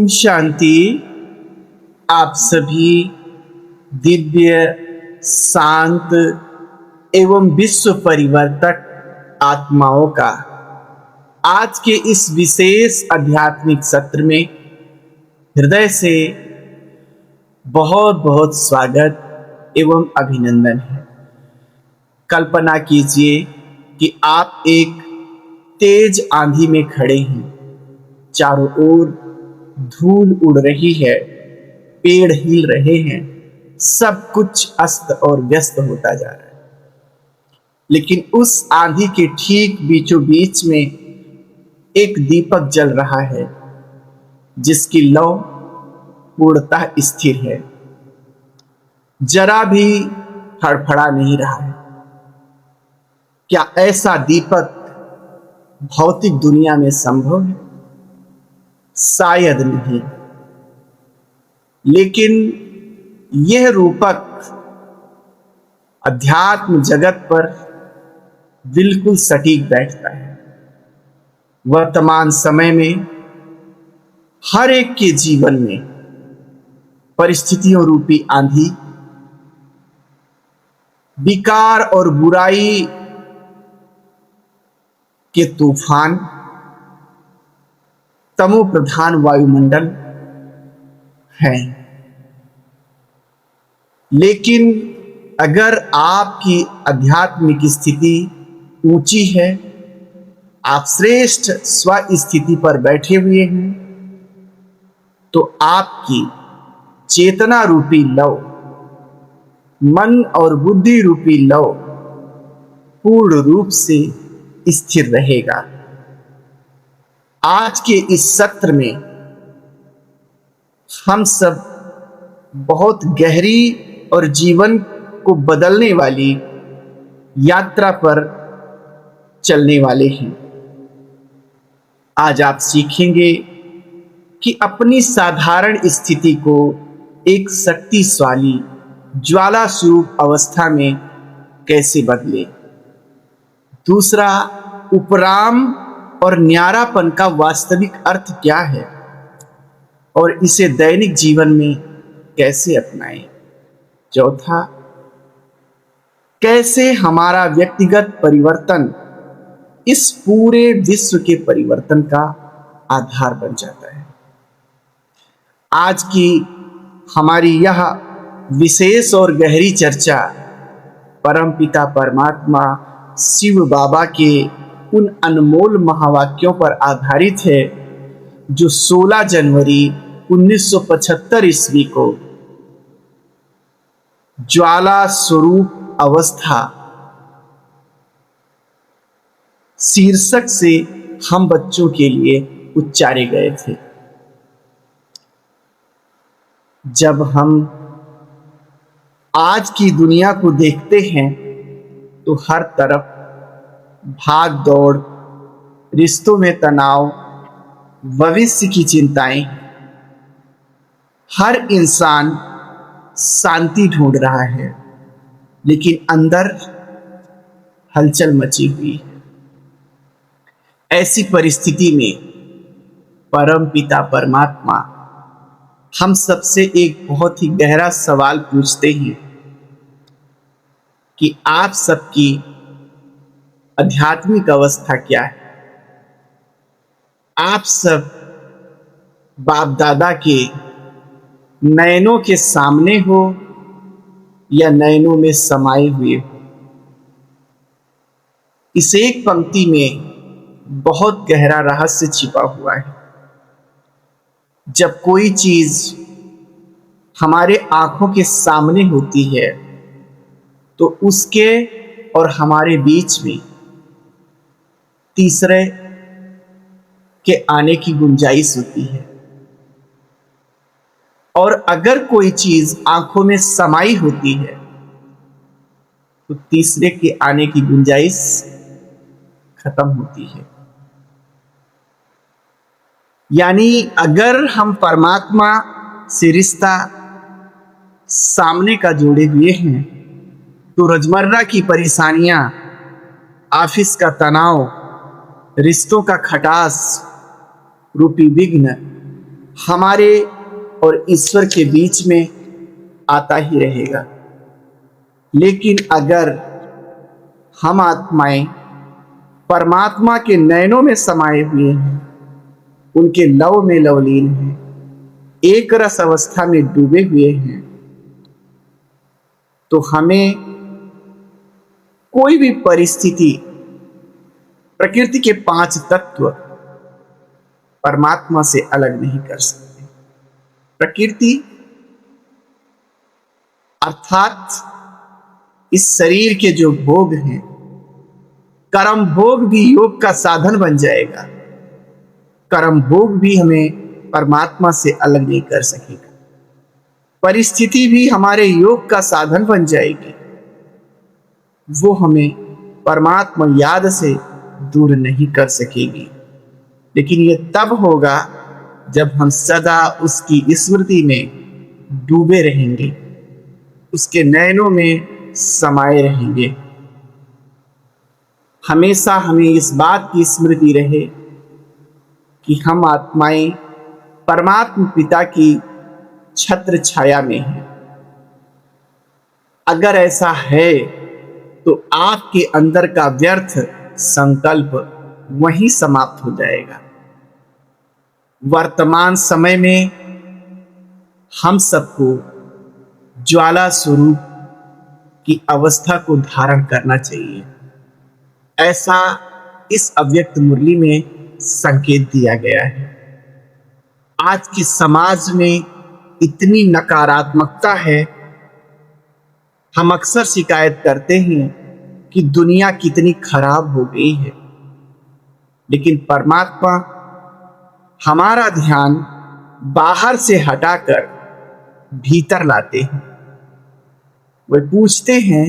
ओम शांति। आप सभी दिव्य, शांत एवं विश्व परिवर्तक आत्माओं का आज के इस विशेष आध्यात्मिक सत्र में हृदय से बहुत बहुत स्वागत एवं अभिनंदन है। कल्पना कीजिए कि आप एक तेज आंधी में खड़े हैं। चारों ओर धूल उड़ रही है, पेड़ हिल रहे हैं, सब कुछ अस्त और व्यस्त होता जा रहा है। लेकिन उस आंधी के ठीक बीचों बीच में एक दीपक जल रहा है जिसकी लौ पूर्णतः स्थिर है, जरा भी फड़फड़ा नहीं रहा है। क्या ऐसा दीपक भौतिक दुनिया में संभव है? शायद नहीं, लेकिन यह रूपक अध्यात्म जगत पर बिल्कुल सटीक बैठता है। वर्तमान समय में हर एक के जीवन में परिस्थितियों रूपी आंधी, विकार और बुराई के तूफान, तमो प्रधान वायुमंडल है। लेकिन अगर आपकी आध्यात्मिक स्थिति ऊंची है, आप श्रेष्ठ स्व स्थिति पर बैठे हुए हैं, तो आपकी चेतना रूपी लौ, मन और बुद्धि रूपी लौ पूर्ण रूप से स्थिर रहेगा। आज के इस सत्र में हम सब बहुत गहरी और जीवन को बदलने वाली यात्रा पर चलने वाले हैं। आज आप सीखेंगे कि अपनी साधारण स्थिति को एक शक्तिशाली ज्वाला स्वरूप अवस्था में कैसे बदले। दूसरा, उपराम और न्यारापन का वास्तविक अर्थ क्या है और इसे दैनिक जीवन में कैसे अपनाएं। चौथा, कैसे हमारा व्यक्तिगत परिवर्तन इस पूरे विश्व के परिवर्तन का आधार बन जाता है। आज की हमारी यह विशेष और गहरी चर्चा परमपिता परमात्मा शिव बाबा के उन अनमोल महावाक्यों पर आधारित है जो 16 जनवरी 1975 ईस्वी को ज्वाला स्वरूप अवस्था शीर्षक से हम बच्चों के लिए उच्चारे गए थे। जब हम आज की दुनिया को देखते हैं तो हर तरफ भाग दौड़, रिश्तों में तनाव, भविष्य की चिंताएं। हर इंसान शांति ढूंढ रहा है, लेकिन अंदर हलचल मची हुई है। ऐसी परिस्थिति में परम पिता परमात्मा हम सबसे एक बहुत ही गहरा सवाल पूछते हैं कि आप सबकी आध्यात्मिक अवस्था क्या है। आप सब बाप दादा के नयनों के सामने हो या नयनों में समाये हुए हो। इस एक पंक्ति में बहुत गहरा रहस्य छिपा हुआ है। जब कोई चीज हमारे आंखों के सामने होती है तो उसके और हमारे बीच में तीसरे के आने की गुंजाइश होती है, और अगर कोई चीज आंखों में समाई होती है तो तीसरे के आने की गुंजाइश खत्म होती है। यानी अगर हम परमात्मा से रिश्ता सामने का जोड़े हुए हैं तो रोजमर्रा की परेशानियां, ऑफिस का तनाव, रिश्तों का खटास रूपी विघ्न हमारे और ईश्वर के बीच में आता ही रहेगा। लेकिन अगर हम आत्माएं परमात्मा के नयनों में समाये हुए हैं, उनके लव में लवलीन हैं, एक रस अवस्था में डूबे हुए हैं, तो हमें कोई भी परिस्थिति, प्रकृति के 5 तत्व परमात्मा से अलग नहीं कर सकते। प्रकृति अर्थात इस शरीर के जो भोग हैं, कर्म भोग भी योग का साधन बन जाएगा। कर्म भोग भी हमें परमात्मा से अलग नहीं कर सकेगा। परिस्थिति भी हमारे योग का साधन बन जाएगी, वो हमें परमात्मा याद से दूर नहीं कर सकेगी। लेकिन ये तब होगा जब हम सदा उसकी स्मृति में डूबे रहेंगे, उसके नयनों में समाये रहेंगे। हमेशा हमें इस बात की स्मृति रहे कि हम आत्माएं परमात्मा पिता की छत्र छाया में हैं। अगर ऐसा है तो आपके अंदर का व्यर्थ संकल्प वहीं समाप्त हो जाएगा। वर्तमान समय में हम सबको ज्वाला स्वरूप की अवस्था को धारण करना चाहिए, ऐसा इस अव्यक्त मुरली में संकेत दिया गया है। आज के समाज में इतनी नकारात्मकता है, हम अक्सर शिकायत करते हैं कि दुनिया कितनी खराब हो गई है, लेकिन परमात्मा हमारा ध्यान बाहर से हटाकर भीतर लाते हैं। वे पूछते हैं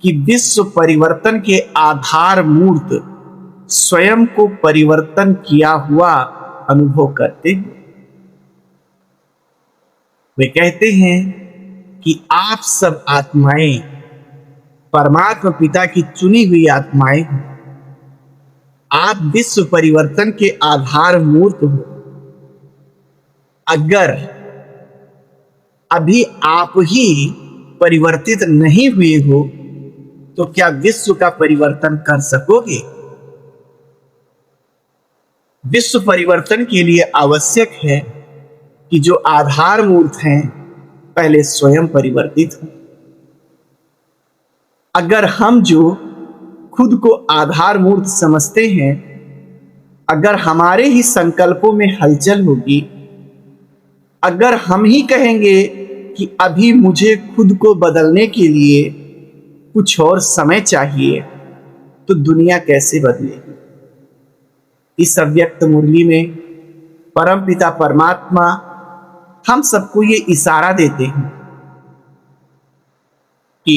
कि विश्व परिवर्तन के आधार मूर्त स्वयं को परिवर्तन किया हुआ अनुभव करते हैं। वे कहते हैं कि आप सब आत्माएं परमात्मा पिता की चुनी हुई आत्माएं हैं। आप विश्व परिवर्तन के आधार मूर्त हो। अगर अभी आप ही परिवर्तित नहीं हुए हो तो क्या विश्व का परिवर्तन कर सकोगे? विश्व परिवर्तन के लिए आवश्यक है कि जो आधार मूर्त हैं पहले स्वयं परिवर्तित हो। अगर हम जो खुद को आधार मूर्त समझते हैं, अगर हमारे ही संकल्पों में हलचल होगी, अगर हम ही कहेंगे कि अभी मुझे खुद को बदलने के लिए कुछ और समय चाहिए, तो दुनिया कैसे बदलेगी? इस अव्यक्त मुरली में परमपिता परमात्मा हम सबको ये इशारा देते हैं कि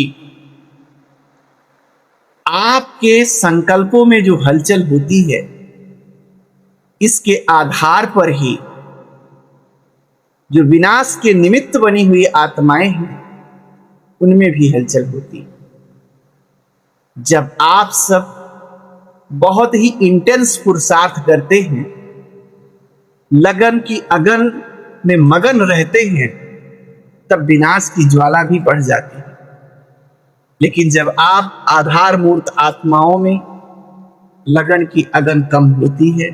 आपके संकल्पों में जो हलचल होती है, इसके आधार पर ही जो विनाश के निमित्त बनी हुई आत्माएं हैं, उनमें भी हलचल होती है। जब आप सब बहुत ही इंटेंस पुरुषार्थ करते हैं, लगन की अगन में मगन रहते हैं, तब विनाश की ज्वाला भी बढ़ जाती है। लेकिन जब आप आधार मूर्त आत्माओं में लगन की अगन कम होती है,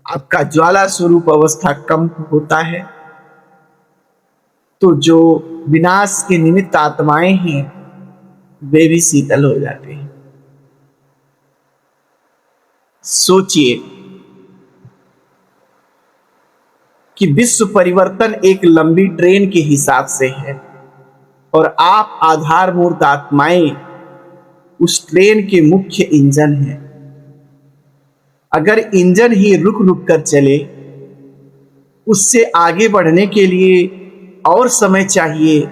आपका ज्वाला स्वरूप अवस्था कम होता है, तो जो विनाश के निमित्त आत्माएं हैं वे भी शीतल हो जाते हैं। सोचिए कि विश्व परिवर्तन एक लंबी ट्रेन के हिसाब से है और आप आधार मूर्त आत्माएं उस ट्रेन के मुख्य इंजन हैं। अगर इंजन ही रुक रुक कर चले, उससे आगे बढ़ने के लिए और समय चाहिए,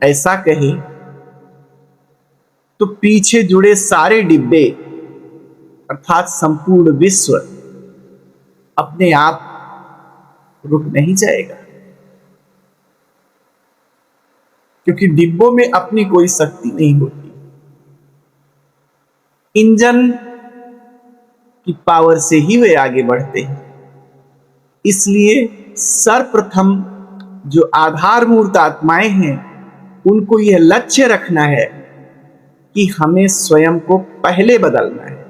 ऐसा कहे, तो पीछे जुड़े सारे डिब्बे अर्थात संपूर्ण विश्व अपने आप रुक नहीं जाएगा, क्योंकि डिब्बों में अपनी कोई शक्ति नहीं होती। इंजन की पावर से ही वे आगे बढ़ते हैं। इसलिए सर्वप्रथम जो आधारभूत आत्माएं हैं, उनको यह लक्ष्य रखना है कि हमें स्वयं को पहले बदलना है।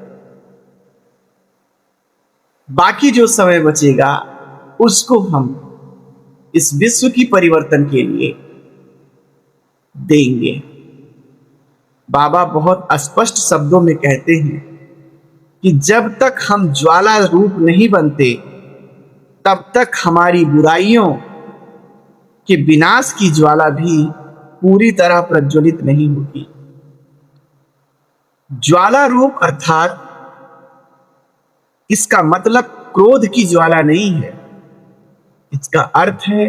बाकी जो समय बचेगा उसको हम इस विश्व की परिवर्तन के लिए देंगे। बाबा बहुत स्पष्ट शब्दों में कहते हैं कि जब तक हम ज्वाला रूप नहीं बनते, तब तक हमारी बुराइयों के विनाश की ज्वाला भी पूरी तरह प्रज्वलित नहीं होगी। ज्वाला रूप अर्थात इसका मतलब क्रोध की ज्वाला नहीं है। इसका अर्थ है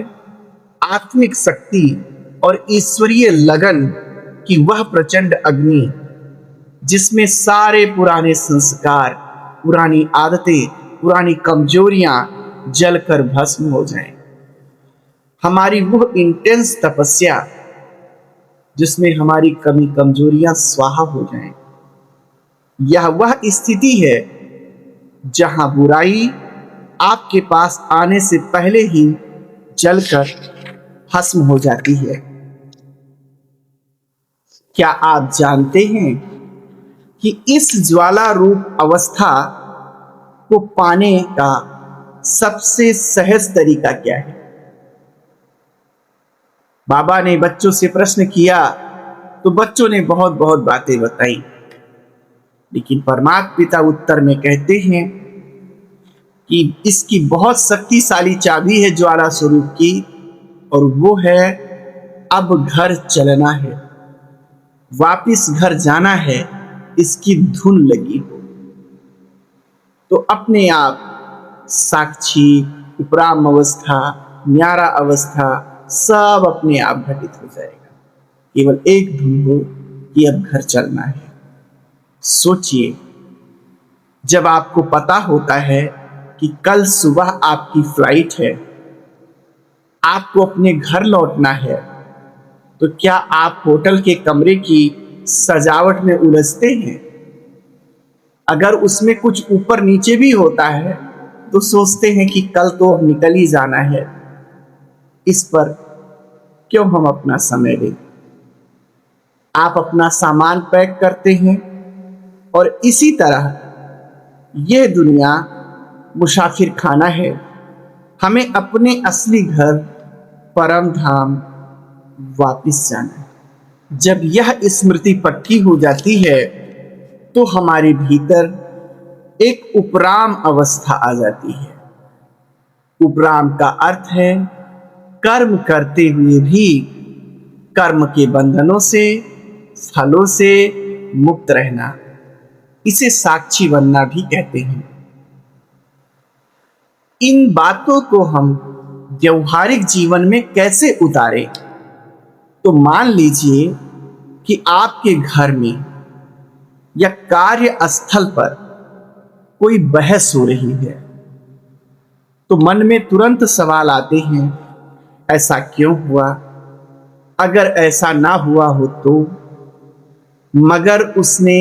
आत्मिक शक्ति और ईश्वरीय लगन की वह प्रचंड अग्नि जिसमें सारे पुराने संस्कार, पुरानी आदतें, पुरानी कमजोरियां जलकर भस्म हो जाएं। हमारी वह इंटेंस तपस्या जिसमें हमारी कमी कमजोरियां स्वाहा हो जाएं। यह वह स्थिति है जहां बुराई आपके पास आने से पहले ही जलकर भस्म हो जाती है। क्या आप जानते हैं कि इस ज्वाला रूप अवस्था को पाने का सबसे सहज तरीका क्या है? बाबा ने बच्चों से प्रश्न किया तो बच्चों ने बहुत बहुत बातें बताई, लेकिन परमात्मा पिता उत्तर में कहते हैं कि इसकी बहुत शक्तिशाली चाबी है ज्वाला स्वरूप की, और वो है अब घर चलना है, वापिस घर जाना है, इसकी धुन लगी हो। तो अपने आप साक्षी, उपराम अवस्था, न्यारा अवस्था सब अपने आप घटित हो जाएगा। केवल एक धुन हो कि अब घर चलना है। सोचिए, जब आपको पता होता है कि कल सुबह आपकी फ्लाइट है, आपको अपने घर लौटना है, तो क्या आप होटल के कमरे की सजावट में उलझते हैं? अगर उसमें कुछ ऊपर नीचे भी होता है तो सोचते हैं कि कल तो अब निकल ही जाना है, इस पर क्यों हम अपना समय दें? आप अपना सामान पैक करते हैं और इसी तरह यह दुनिया मुसाफिर खाना है। हमें अपने असली घर परम धाम वापिस जाना है। जब यह स्मृति पक्की हो जाती है तो हमारे भीतर एक उपराम अवस्था आ जाती है। उपराम का अर्थ है कर्म करते हुए भी कर्म के बंधनों से, फलों से मुक्त रहना। इसे साक्षी बनना भी कहते हैं। इन बातों को हम व्यवहारिक जीवन में कैसे उतारें? तो मान लीजिए कि आपके घर में या कार्य स्थल पर कोई बहस हो रही है, तो मन में तुरंत सवाल आते हैं, ऐसा क्यों हुआ? अगर ऐसा ना हुआ हो तो? मगर उसने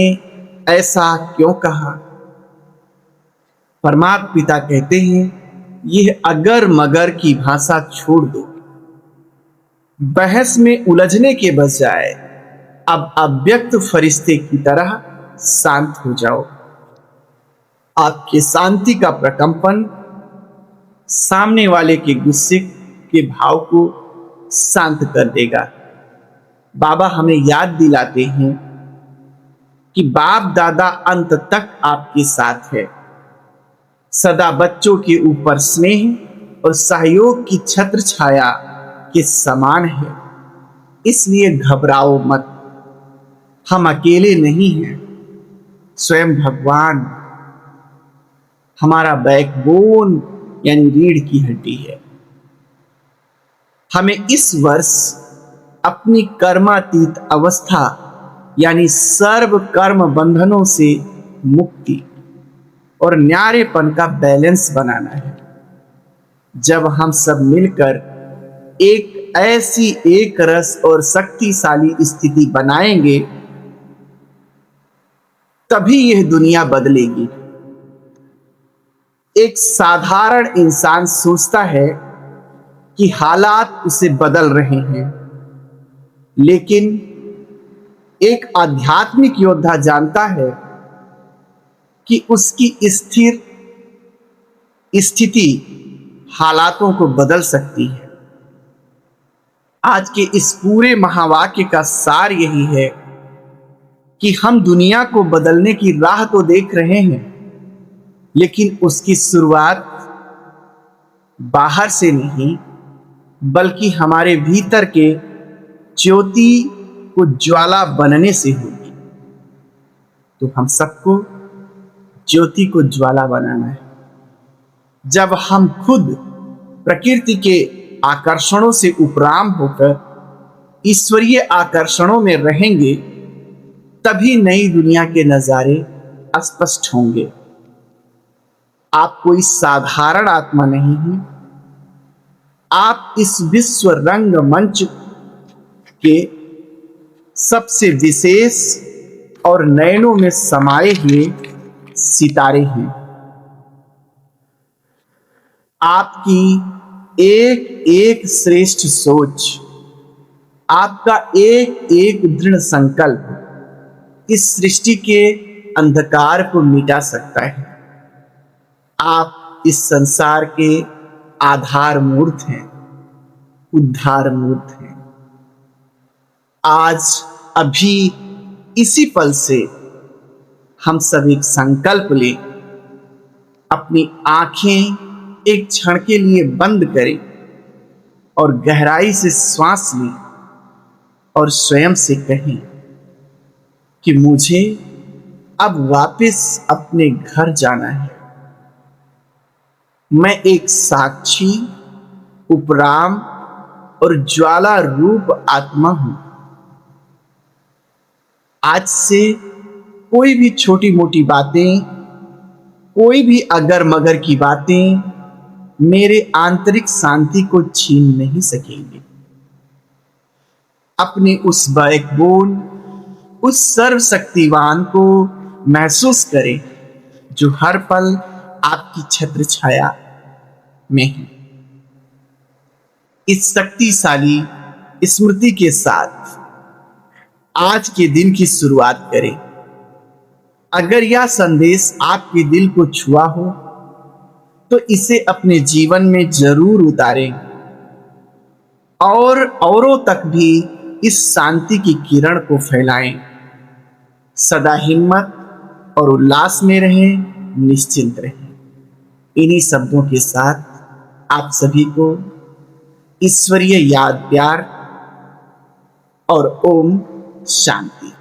ऐसा क्यों कहा? परमात्मा पिता कहते हैं, यह अगर मगर की भाषा छोड़ दो। बहस में उलझने के बजाय अब अव्यक्त फरिश्ते की तरह शांत हो जाओ। आपके शांति का प्रकंपन सामने वाले के गुस्से के भाव को शांत कर देगा। बाबा हमें याद दिलाते हैं कि बाप दादा अंत तक आपके साथ है, सदा बच्चों के ऊपर स्नेह और सहयोग की छत्र छाया के समान है। इसलिए घबराओ मत, हम अकेले नहीं हैं। स्वयं भगवान हमारा बैकबोन यानी रीढ़ की हड्डी है। हमें इस वर्ष अपनी कर्मातीत अवस्था यानी सर्व कर्म बंधनों से मुक्ति और न्यारेपन का बैलेंस बनाना है। जब हम सब मिलकर एक ऐसी एक रस और शक्तिशाली स्थिति बनाएंगे, तभी यह दुनिया बदलेगी। एक साधारण इंसान सोचता है कि हालात उसे बदल रहे हैं, लेकिन एक आध्यात्मिक योद्धा जानता है कि उसकी स्थिर स्थिति हालातों को बदल सकती है। आज के इस पूरे महावाक्य का सार यही है कि हम दुनिया को बदलने की राह तो देख रहे हैं, लेकिन उसकी शुरुआत बाहर से नहीं, बल्कि हमारे भीतर के ज्योति को ज्वाला बनने से होगी। तो हम सबको ज्योति को ज्वाला बनाना है। जब हम खुद प्रकृति के आकर्षणों से उपराम होकर ईश्वरीय आकर्षणों में रहेंगे, तभी नई दुनिया के नजारे स्पष्ट होंगे। आप कोई साधारण आत्मा नहीं हैं। आप इस विश्व रंग मंच के सबसे विशेष और नयनों में समाये हुए सितारे हैं। आपकी एक एक श्रेष्ठ सोच, आपका एक एक दृढ़ संकल्प इस सृष्टि के अंधकार को मिटा सकता है। आप इस संसार के आधार मूर्त हैं, उद्धार मूर्त हैं। आज अभी इसी पल से हम सब एक संकल्प लें, अपनी आंखें एक क्षण के लिए बंद करें और गहराई से श्वास लें और स्वयं से कहें कि मुझे अब वापस अपने घर जाना है। मैं एक साक्षी, उपराम और ज्वाला रूप आत्मा हूं। आज से कोई भी छोटी मोटी बातें, कोई भी अगर मगर की बातें मेरे आंतरिक शांति को छीन नहीं सकेंगे। अपने उस बैकबोन, उस सर्वशक्तिवान को महसूस करें जो हर पल आपकी छत्र छाया में है। इस शक्तिशाली स्मृति के साथ आज के दिन की शुरुआत करें। अगर यह संदेश आपके दिल को छुआ हो तो इसे अपने जीवन में जरूर उतारें और औरों तक भी इस शांति की किरण को फैलाएं। सदा हिम्मत और उल्लास में रहें, निश्चिंत रहें। इन्हीं शब्दों के साथ आप सभी को ईश्वरीय याद, प्यार और ओम शांति।